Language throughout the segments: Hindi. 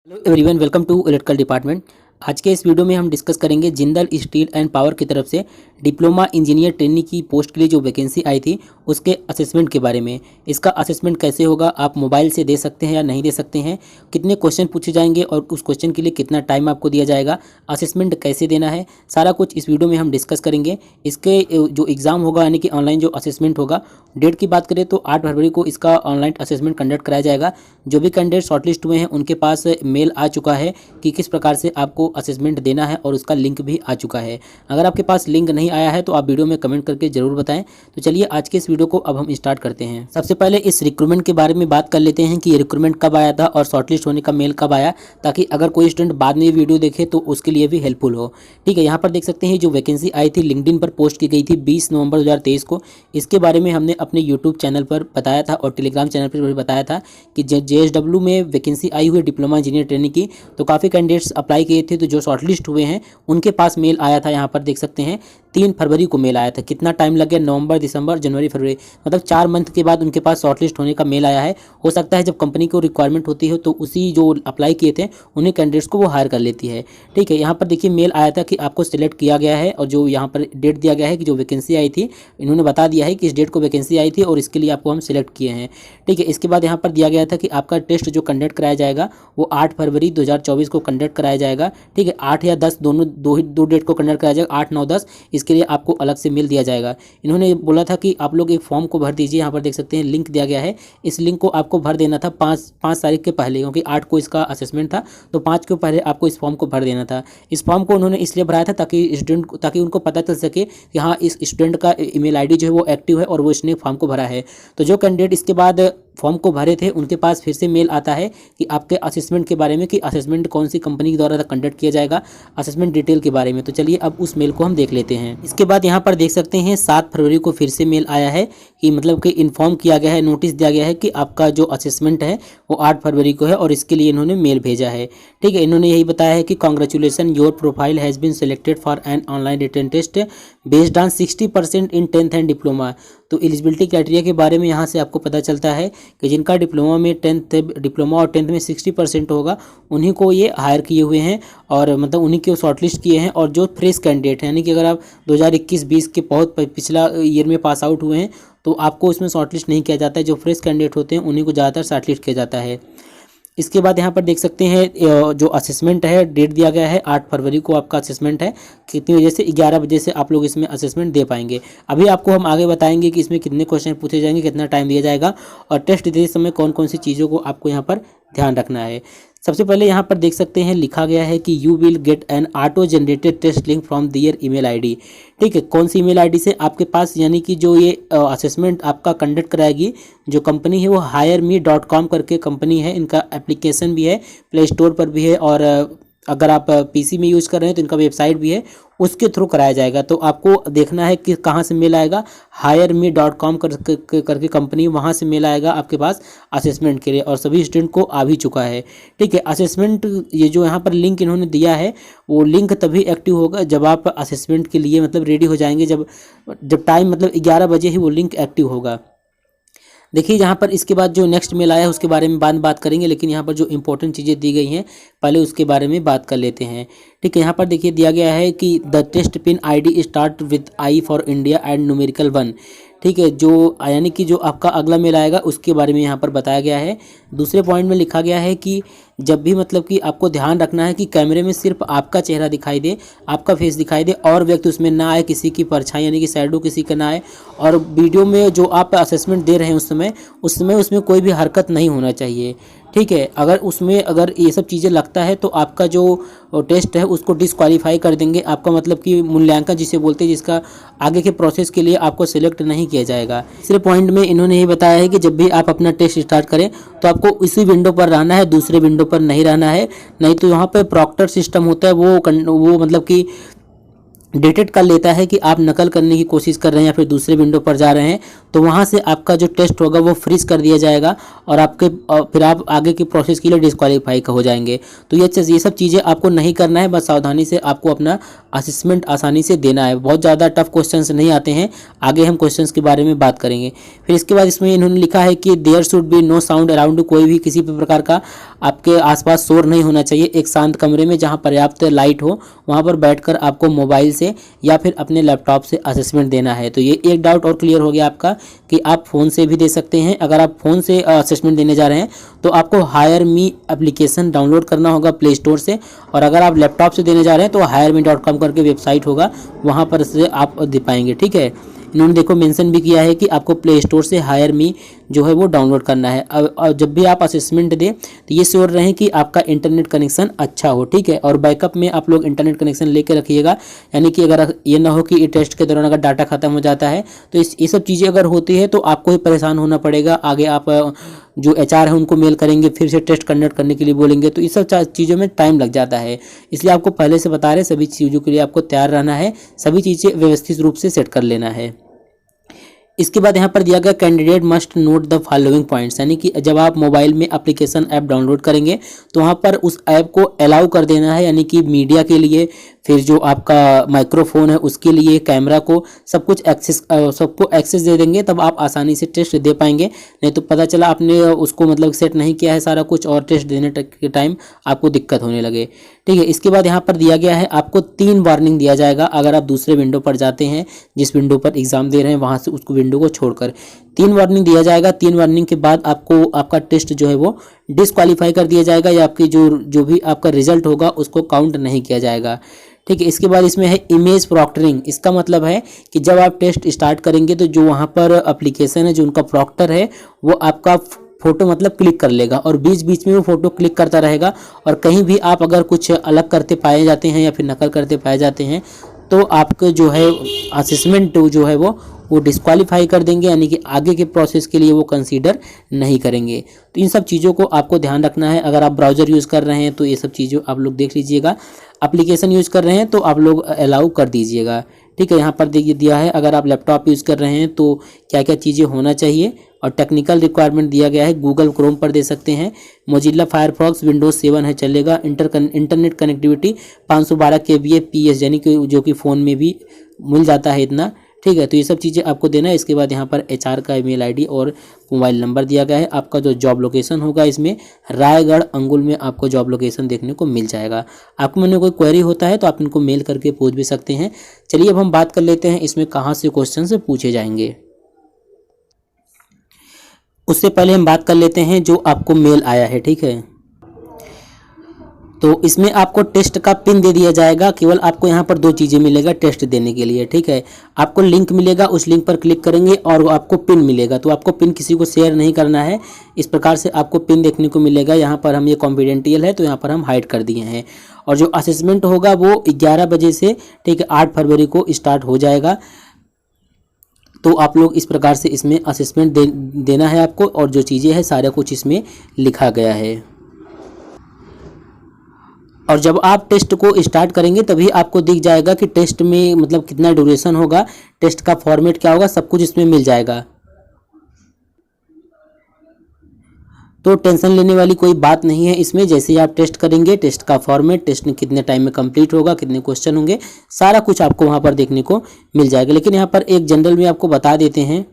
Hello everyone, welcome to electrical department. आज के इस वीडियो में हम डिस्कस करेंगे जिंदल स्टील एंड पावर की तरफ से डिप्लोमा इंजीनियर ट्रेनिंग की पोस्ट के लिए जो वैकेंसी आई थी उसके असेसमेंट के बारे में। इसका असेसमेंट कैसे होगा, आप मोबाइल से दे सकते हैं या नहीं दे सकते हैं, कितने क्वेश्चन पूछे जाएंगे और उस क्वेश्चन के लिए कितना टाइम आपको दिया जाएगा, असेसमेंट कैसे देना है, सारा कुछ इस वीडियो में हम डिस्कस करेंगे। इसके जो एग्ज़ाम होगा यानी कि ऑनलाइन जो असेसमेंट होगा, डेट की बात करें तो 8 फरवरी को इसका ऑनलाइन असेसमेंट कंडक्ट कराया जाएगा। जो भी कैंडिडेट शॉर्टलिस्ट हुए हैं उनके पास मेल आ चुका है कि किस प्रकार से आपको असेसमेंट देना है और उसका लिंक भी आ चुका है। अगर आपके पास लिंक नहीं आया है तो आप वीडियो में कमेंट करके जरूर बताएं। तो चलिए आज के इस वीडियो को अब हम स्टार्ट करते हैं। सबसे पहले इस रिक्रूटमेंट के बारे में बात कर लेते हैं कि ये रिक्रूटमेंट कब आया था और शॉर्टलिस्ट होने का मेल कब आया, ताकि अगर कोई स्टूडेंट बाद में वीडियो देखे तो उसके लिए भी हेल्पफुल हो। ठीक है, यहाँ पर देख सकते हैं जो वैकेंसी आई थी लिंक्डइन पर पोस्ट की गई थी 20 नवंबर 2023 को। इसके बारे में हमने अपने यूट्यूब चैनल पर बताया था और टेलीग्राम चैनल पर भी बताया था कि JSW में वैकेंसी आई हुई डिप्लोमा इंजीनियर ट्रेनिंग की। तो काफ़ी कैंडिडेट्स अप्लाई किए थे, तो जो शॉर्टलिस्ट हुए हैं उनके पास मेल आया था। यहाँ पर देख सकते हैं 3 फरवरी को मेल आया था। कितना टाइम लग गया, नवंबर, दिसंबर, जनवरी, फरवरी, मतलब 4 मंथ के बाद उनके पास शॉर्टलिस्ट होने का मेल आया है। हो सकता है जब कंपनी को रिक्वायरमेंट होती है तो उसी जो अप्लाई किए थे उन्हीं कैंडिडेट्स को वो हायर कर लेती है। ठीक है, यहाँ पर देखिए मेल आया था कि आपको सिलेक्ट किया गया है और जो यहाँ पर डेट दिया गया है कि जो वैकेंसी आई थी, इन्होंने बता दिया है कि इस डेट को वैकेंसी आई थी और इसके लिए आपको हम सिलेक्ट किए हैं। ठीक है, इसके बाद यहाँ पर दिया गया था कि आपका टेस्ट जो कंडक्ट कराया जाएगा वो 8 फरवरी 2024 को कंडक्ट कराया जाएगा। ठीक है, 8 या 10 दोनों दो डेट को कंडक्ट कराया जाएगा, 8, 9, 10। इसके लिए आपको अलग से मेल दिया जाएगा। इन्होंने बोला था कि आप लोग एक फॉर्म को भर दीजिए। यहाँ पर देख सकते हैं लिंक दिया गया है, इस लिंक को आपको भर देना था 5 तारीख के पहले, क्योंकि 8 को इसका असेसमेंट था तो 5 के पहले आपको इस फॉर्म को भर देना था। इस फॉर्म को उन्होंने इसलिए भराया था ताकि उनको पता चल सके कि हाँ इस स्टूडेंट का ईमेल आईडी जो है वो एक्टिव है और वो इसने फॉर्म को भरा है। तो जो कैंडिडेट इसके बाद फॉर्म को भरे थे उनके पास फिर से मेल आता है कि आपके असेसमेंट के बारे में, कि असेसमेंट कौन सी कंपनी के द्वारा कंडक्ट किया जाएगा, असेसमेंट डिटेल के बारे में। तो चलिए अब उस मेल को हम देख लेते हैं। इसके बाद यहाँ पर देख सकते हैं 7 फरवरी को फिर से मेल आया है कि मतलब कि इन्फॉर्म किया गया है, नोटिस दिया गया है कि आपका जो असेसमेंट है वो 8 फरवरी को है और इसके लिए इन्होंने मेल भेजा है। ठीक है, इन्होंने यही बताया है कि congratulation, your profile has been selected for an online written test based on 60% in 10th and diploma. तो एलिजिबिलिटी क्राइटेरिया के बारे में यहाँ से आपको पता चलता है कि जिनका डिप्लोमा में 10th डिप्लोमा और 10th में 60% होगा उन्हीं को ये हायर किए हुए हैं और मतलब उन्हीं को शॉर्टलिस्ट किए हैं। और जो फ्रेश कैंडिडेट है, यानी कि अगर आप 2021-20 के बहुत पिछला ईयर में पास आउट हुए हैं तो आपको इसमें शॉर्टलिस्ट नहीं किया जाता है। जो फ्रेश कैंडिडेट होते हैं उन्हीं को ज़्यादातर शॉर्टलिस्ट किया जाता है। इसके बाद यहाँ पर देख सकते हैं जो असेसमेंट है, डेट दिया गया है 8 फरवरी को आपका असेसमेंट है। कितनी बजे से, 11 बजे से आप लोग इसमें असेसमेंट दे पाएंगे। अभी आपको हम आगे बताएंगे कि इसमें कितने क्वेश्चन पूछे जाएंगे, कितना टाइम दिया जाएगा और टेस्ट देते समय कौन कौन सी चीज़ों को आपको यहाँ पर ध्यान रखना है। सबसे पहले यहाँ पर देख सकते हैं लिखा गया है कि you will get an auto generated test link from their email ID. ठीक है, कौन सी ईमेल आईडी से आपके पास, यानी कि जो ये असेसमेंट आपका कंडक्ट कराएगी जो कंपनी है वो hireme.com करके कंपनी है। इनका एप्लीकेशन भी है, प्ले स्टोर पर भी है और अगर आप पीसी में यूज़ कर रहे हैं तो इनका वेबसाइट भी है, उसके थ्रू कराया जाएगा। तो आपको देखना है कि कहाँ से मेल आएगा, hireme.com करके कंपनी, वहाँ से मेल आएगा आपके पास असेसमेंट के लिए और सभी स्टूडेंट को आ भी चुका है। ठीक है, असेसमेंट ये जो यहाँ पर लिंक इन्होंने दिया है वो लिंक तभी एक्टिव होगा जब आप असेसमेंट के लिए मतलब रेडी हो जाएंगे, जब टाइम मतलब 11 बजे ही वो लिंक एक्टिव होगा। देखिए यहाँ पर इसके बाद जो नेक्स्ट मेल आया है उसके बारे में बाद में बात करेंगे, लेकिन यहाँ पर जो इंपॉर्टेंट चीज़ें दी गई हैं पहले उसके बारे में बात कर लेते हैं। ठीक है, यहाँ पर देखिए दिया गया है कि the test pin ID start with I for India and numerical 1। ठीक है, जो यानी कि जो आपका अगला मेल आएगा उसके बारे में यहाँ पर बताया गया है। दूसरे पॉइंट में लिखा गया है कि जब भी मतलब कि आपको ध्यान रखना है कि कैमरे में सिर्फ आपका चेहरा दिखाई दे, आपका फेस दिखाई दे और व्यक्ति उसमें ना आए, किसी की परछाई यानी कि शैडो किसी का ना आए। और वीडियो में जो आप असेसमेंट दे रहे हैं उस समय उसमें कोई भी हरकत नहीं होना चाहिए। ठीक है, अगर ये सब चीज़ें लगता है तो आपका जो टेस्ट है उसको डिस्क्वालीफाई कर देंगे। आपका मतलब कि मूल्यांकन जिसे बोलते हैं, जिसका आगे के प्रोसेस के लिए आपको सिलेक्ट नहीं किया जाएगा। तीसरे पॉइंट में इन्होंने ये बताया है कि जब भी आप अपना टेस्ट स्टार्ट करें तो आपको इसी विंडो पर रहना है, दूसरे विंडो पर नहीं रहना है। नहीं तो यहाँ पे प्रॉक्टर सिस्टम होता है, वो मतलब कि डिटेक्ट कर लेता है कि आप नकल करने की कोशिश कर रहे हैं या फिर दूसरे विंडो पर जा रहे हैं, तो वहाँ से आपका जो टेस्ट होगा वो फ्रीज कर दिया जाएगा और फिर आप आगे की प्रोसेस के लिए डिस्क्वालीफाई हो जाएंगे। तो ये सब चीज़ें आपको नहीं करना है, बस सावधानी से आपको अपना असेसमेंट आसानी से देना है। बहुत ज़्यादा टफ क्वेश्चंस नहीं आते हैं, आगे हम क्वेश्चंस के बारे में बात करेंगे। फिर इसके बाद इसमें इन्होंने लिखा है कि there should be no sound around, कोई भी किसी भी प्रकार का आपके आसपास शोर नहीं होना चाहिए। एक शांत कमरे में जहाँ पर्याप्त लाइट हो वहाँ पर बैठकर आपको मोबाइल से या फिर अपने लैपटॉप से असेसमेंट देना है। तो ये एक डाउट और क्लियर हो गया आपका कि आप फ़ोन से भी दे सकते हैं। अगर आप फ़ोन से असेसमेंट देने जा रहे हैं तो आपको हायर मी एप्लीकेशन डाउनलोड करना होगा प्ले स्टोर से, और अगर आप लैपटॉप से देने जा रहे हैं तो hireme.com करके वेबसाइट होगा, वहाँ पर से आप दे पाएंगे। ठीक है, इन्होंने देखो मेंशन भी किया है कि आपको प्ले स्टोर से हायर मी जो है वो डाउनलोड करना है। और जब भी आप असेसमेंट दें तो ये श्योर रहें कि आपका इंटरनेट कनेक्शन अच्छा हो। ठीक है, और बैकअप में आप लोग इंटरनेट कनेक्शन लेके रखिएगा, यानी कि अगर ये ना हो कि टेस्ट के दौरान अगर डाटा खत्म हो जाता है तो ये सब चीज़ें अगर होती है तो आपको ही परेशान होना पड़ेगा। आगे आप जो HR है उनको मेल करेंगे, फिर से टेस्ट कंडक्ट करने के लिए बोलेंगे, तो इस सब चीज़ों में टाइम लग जाता है। इसलिए आपको पहले से बता रहे सभी चीज़ों के लिए आपको तैयार रहना है, सभी चीज़ें व्यवस्थित रूप से सेट कर लेना है। इसके बाद यहाँ पर दिया गया candidate must note the following points, यानी कि जब आप मोबाइल में एप्लीकेशन ऐप डाउनलोड करेंगे तो वहाँ पर उस ऐप को अलाउ कर देना है, यानी कि मीडिया के लिए, फिर जो आपका माइक्रोफोन है उसके लिए, कैमरा को, सबको एक्सेस दे देंगे, तब आप आसानी से टेस्ट दे पाएंगे। नहीं तो पता चला आपने उसको मतलब सेट नहीं किया है सारा कुछ और टेस्ट देने के टाइम आपको दिक्कत होने लगे। ठीक है, इसके बाद यहाँ पर दिया गया है आपको 3 वार्निंग दिया जाएगा अगर आप दूसरे विंडो पर जाते हैं, जिस विंडो पर एग्जाम दे रहे हैं वहाँ से उसको विंडो को छोड़कर 3 वार्निंग दिया जाएगा। 3 वार्निंग के बाद आपको आपका टेस्ट जो है वो डिस्क्वालीफाई कर दिया जाएगा, या आपकी जो भी आपका रिजल्ट होगा उसको काउंट नहीं किया जाएगा। ठीक है, इसके बाद इसमें है इमेज प्रॉक्टरिंग। इसका मतलब है कि जब आप टेस्ट स्टार्ट करेंगे तो जो वहाँ पर एप्लीकेशन है, जो उनका प्रॉक्टर है, वो आपका फोटो मतलब क्लिक कर लेगा और बीच बीच में वो फोटो क्लिक करता रहेगा, और कहीं भी आप अगर कुछ अलग करते पाए जाते हैं या फिर नकल करते पाए जाते हैं तो आपके जो है असेसमेंट जो है वो डिस्क्वालीफाई कर देंगे, यानी कि आगे के प्रोसेस के लिए वो कंसीडर नहीं करेंगे। तो इन सब चीज़ों को आपको ध्यान रखना है। अगर आप ब्राउज़र यूज़ कर रहे हैं तो ये सब चीज़ें आप लोग देख लीजिएगा, एप्लीकेशन यूज़ कर रहे हैं तो आप लोग अलाउ कर दीजिएगा। ठीक है, यहाँ पर देखिए दिया है अगर आप लैपटॉप यूज़ कर रहे हैं तो क्या क्या चीज़ें होना चाहिए, और टेक्निकल रिक्वायरमेंट दिया गया है गूगल क्रोम पर दे सकते हैं, मोजिल्ला फायरफॉक्स विंडोज 7 है चलेगा, इंटरनेट कनेक्टिविटी 512 kbps PS, यानी कि जो कि फ़ोन में भी मिल जाता है इतना। ठीक है, तो ये सब चीज़ें आपको देना है। इसके बाद यहाँ पर HR का ईमेल ID और मोबाइल नंबर दिया गया है। आपका जो जॉब लोकेशन होगा इसमें रायगढ़ अंगुल में आपको जॉब लोकेशन देखने को मिल जाएगा। आपको मैंने कोई क्वेरी होता है तो आप इनको मेल करके पूछ भी सकते हैं। चलिए अब हम बात कर लेते हैं इसमें कहाँ से क्वेश्चन से पूछे जाएंगे। उससे पहले हम बात कर लेते हैं जो आपको मेल आया है। ठीक है, तो इसमें आपको टेस्ट का पिन दे दिया जाएगा। केवल आपको यहाँ पर 2 चीज़ें मिलेगा टेस्ट देने के लिए। ठीक है, आपको लिंक मिलेगा, उस लिंक पर क्लिक करेंगे और आपको पिन मिलेगा। तो आपको पिन किसी को शेयर नहीं करना है। इस प्रकार से आपको पिन देखने को मिलेगा। यहाँ पर हम ये कॉन्फिडेंशियल है तो यहाँ पर हम हाइड कर दिए हैं। और जो असेसमेंट होगा वो 11 बजे से, ठीक है, 8 फरवरी को स्टार्ट हो जाएगा। तो आप लोग इस प्रकार से इसमें असेसमेंट देना है आपको, और जो चीज़ें हैं सारा कुछ इसमें लिखा गया है। और जब आप टेस्ट को स्टार्ट करेंगे तभी आपको दिख जाएगा कि टेस्ट में मतलब कितना ड्यूरेशन होगा, टेस्ट का फॉर्मेट क्या होगा, सब कुछ इसमें मिल जाएगा। तो टेंशन लेने वाली कोई बात नहीं है इसमें। जैसे ही आप टेस्ट करेंगे, टेस्ट का फॉर्मेट, टेस्ट कितने टाइम में कंप्लीट होगा, कितने क्वेश्चन होंगे, सारा कुछ आपको वहाँ पर देखने को मिल जाएगा। लेकिन यहाँ पर एक जनरल में आपको बता देते हैं,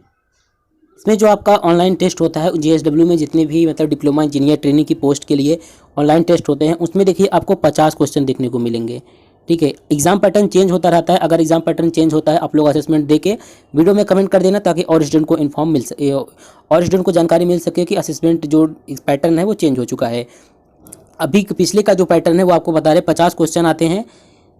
इसमें जो आपका ऑनलाइन टेस्ट होता है JSW में जितने भी मतलब डिप्लोमा इंजीनियर ट्रेनिंग की पोस्ट के लिए ऑनलाइन टेस्ट होते हैं, उसमें देखिए आपको 50 क्वेश्चन देखने को मिलेंगे। ठीक है, एग्जाम पैटर्न चेंज होता रहता है। अगर एग्जाम पैटर्न चेंज होता है आप लोग असेसमेंट दे के वीडियो में कमेंट कर देना, ताकि और स्टूडेंट को इन्फॉर्म मिल सके और स्टूडेंट को जानकारी मिल सके कि असेसमेंट जो पैटर्न है वो चेंज हो चुका है। अभी पिछले का जो पैटर्न है वो आपको बता रहे 50 क्वेश्चन आते हैं।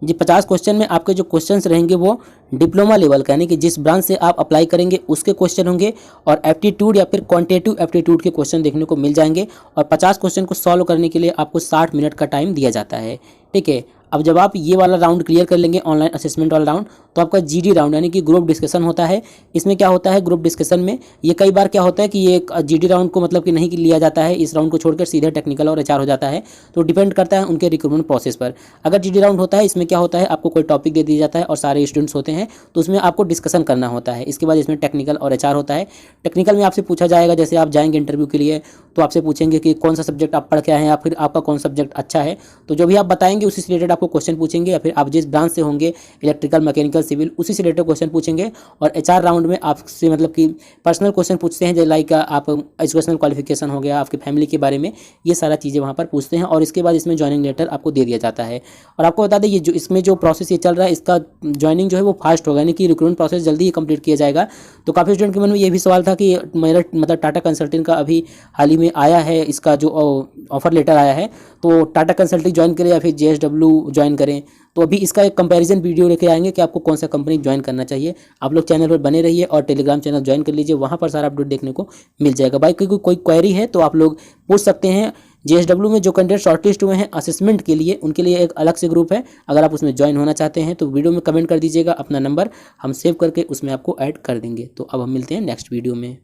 जी 50 क्वेश्चन में आपके जो क्वेश्चंस रहेंगे वो डिप्लोमा लेवल का, यानी कि जिस ब्रांच से आप अप्लाई करेंगे उसके क्वेश्चन होंगे, और एप्टीट्यूड या फिर क्वांटिटेटिव एप्टीट्यूड के क्वेश्चन देखने को मिल जाएंगे। और 50 क्वेश्चन को सॉल्व करने के लिए आपको 60 मिनट का टाइम दिया जाता है। ठीक है, अब जब आप ये वाला राउंड क्लियर कर लेंगे, ऑनलाइन असेसमेंट वाला राउंड, तो आपका जीडी राउंड यानी कि ग्रुप डिस्कशन होता है। इसमें क्या होता है, ग्रुप डिस्कशन में ये कई बार क्या होता है कि ये जीडी राउंड को मतलब कि नहीं लिया जाता है, इस राउंड को छोड़कर सीधे टेक्निकल और एचआर हो जाता है। तो डिपेंड करता है उनके रिक्रूटमेंट प्रोसेस पर। अगर जीडी राउंड होता है, इसमें क्या होता है, आपको कोई टॉपिक दे दिया जाता है और सारे स्टूडेंट्स होते हैं, तो उसमें आपको डिस्कशन करना होता है। इसके बाद इसमें टेक्निकल और एचआर होता है। टेक्निकल में आपसे पूछा जाएगा, जैसे आप जाएंगे इंटरव्यू के लिए तो आपसे पूछेंगे कि कौन सा सब्जेक्ट आप पढ़ के आए हैं या फिर आपका कौन सब्जेक्ट अच्छा है। तो जो भी आप बताएंगे उसी से रिलेटेड आपको क्वेश्चन पूछेंगे, या फिर आप जिस ब्रांच से होंगे, इलेक्ट्रिकल, मैकेनिकल, सिविल, उसी से रिलेटेड क्वेश्चन पूछेंगे। और एचआर राउंड में आपसे मतलब कि पर्सनल क्वेश्चन पूछते हैं, जैसे लाइक आप एजुकेशनल क्वालिफिकेशन हो गया, आपकी फैमिली के बारे में, ये सारा चीज़ें वहाँ पर पूछते हैं। और इसके बाद इसमें ज्वाइनिंग लेटर आपको दे दिया जाता है। और आपको बता दें, ये जो इसमें जो प्रोसेस ये चल रहा है, इसका ज्वाइनिंग जो है वो फास्ट होगा, यानी कि रिक्रूटमेंट प्रोसेस जल्दी ही कंप्लीट किया जाएगा। तो काफ़ी स्टूडेंट के मन में ये भी सवाल था कि मेरा मतलब टाटा कंसल्टिंग का अभी हाल ही में आया है, इसका जो ऑफर लेटर आया है, तो टाटा कंसल्टिंग ज्वाइन करें या फिर जेएसडब्ल्यू ज्वाइन करें। तो अभी इसका एक कंपैरिजन वीडियो लेके आएंगे कि आपको कौन सा कंपनी ज्वाइन करना चाहिए। आप लोग चैनल पर बने रहिए और टेलीग्राम चैनल ज्वाइन कर लीजिए, वहाँ पर सारा अपडेट देखने को मिल जाएगा। भाई कोई क्वेरी है तो आप लोग पूछ सकते हैं। जेएसडब्ल्यू में जो कैंडिडेट शॉर्टलिस्ट हुए हैं असेसमेंट के लिए, उनके लिए एक अलग से ग्रुप है। अगर आप उसमें ज्वाइन होना चाहते हैं तो वीडियो में कमेंट कर दीजिएगा अपना नंबर, हम सेव करके उसमें आपको ऐड कर देंगे। तो अब हम मिलते हैं नेक्स्ट वीडियो में।